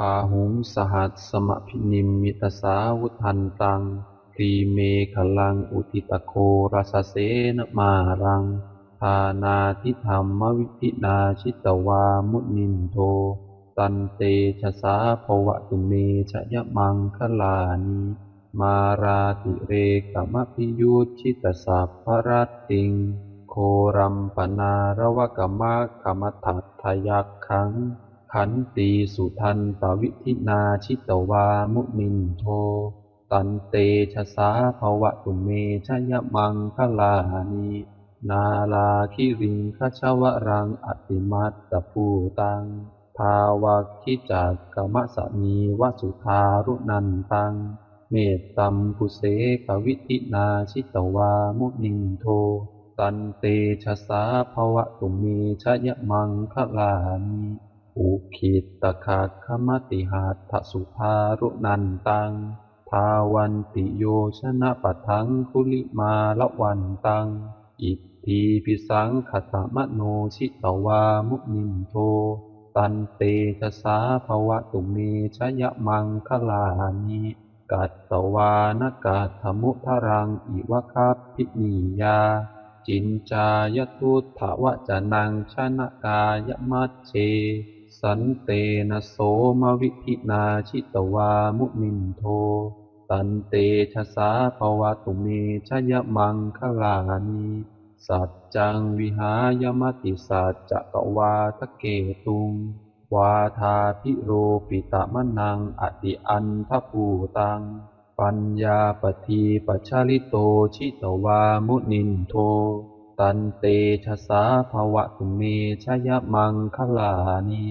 พาหุงสหัสสมพินิมมิตสาวุธันตังครีเมขลังอุทิตโครัสเสนมารังทานาทิธรรมวิธินาชิตวามุนินโทตันเตชะสาภวตุเมชยมังคลานิมาราติเรกมพิยุตชิตสัพพรัตติงโครัมปนารวกมะกมทัตถยักขังขันตีสุทันตวิธินาชิตวามุนินโทตันเตชะสาภวตุเมชยมังคลานินาลาคิริงคชวรังอติมัตตภูตังภาวัคคิจักกมสนีวสุธารุนันตังเมตตัมปุเสกวิธินาชิตวามุนินโทตันเตชะสาภวตุเมชยมังคลานิอุคิตตคัคขมติหัตถสุภารุนันตังภาวันติโยชนะปะทังคุลิมาละวันตังอิทธิปิสังขตมโนชิตวามุนินโทตันเตชะสาภวตุเมชยมังคลานิกัตตวานกัตถมุทรังอิวคัพพินียาจินจายทุตถวจนังชนะกายมัชเชสันเตนะโสมวิธินาชิตวามุนินโทตันเตชะสาภวตุเมชยมังคลานิสัจจังวิหายมติสัจจกวาทะเกตุงวาทาพิโรปิตมนังอติอันทภูตังปัญญาปทีปัชาลิโตชิตวามุนินโทตันเตชะสาภวตุเมชยมังคลานิ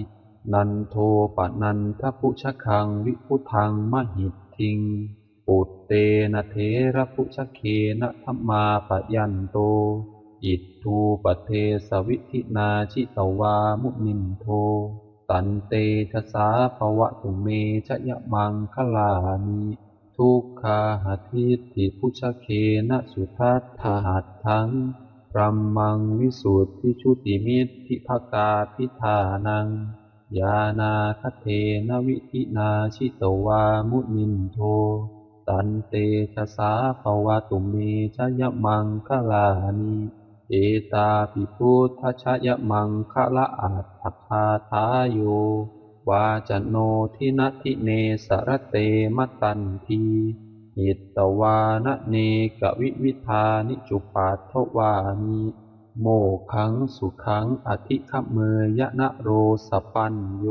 นันโทปนันทพุชคังวิพุทังมหิทธิงปุตเตนะเถระพุชเคนะธัมมาปยันโตอิทธุปเทสวิธินาชิตวามุนินโทตันเตชะสาภวตุเมชยมังคลานิทุกขาหทิฏฐิพุชเคนะสุทัฏฐหัตถังพรัมมังวิสุทธิชุติมิตถิภกาพิธานังญาณาคเทนะวิธินาชิตวามุนินโทตันเตชะสาภวตุเมชยมังคลานิเอตาปิพุทธชยมังคละอัตถคาทายโยวาจโนทินัตถิเนสรเตมตตันทีหิตตวานะเนกวิวิธานิจุปัฏฐวานิโมขังสุขังอธิขเมยนะโรสปัญโย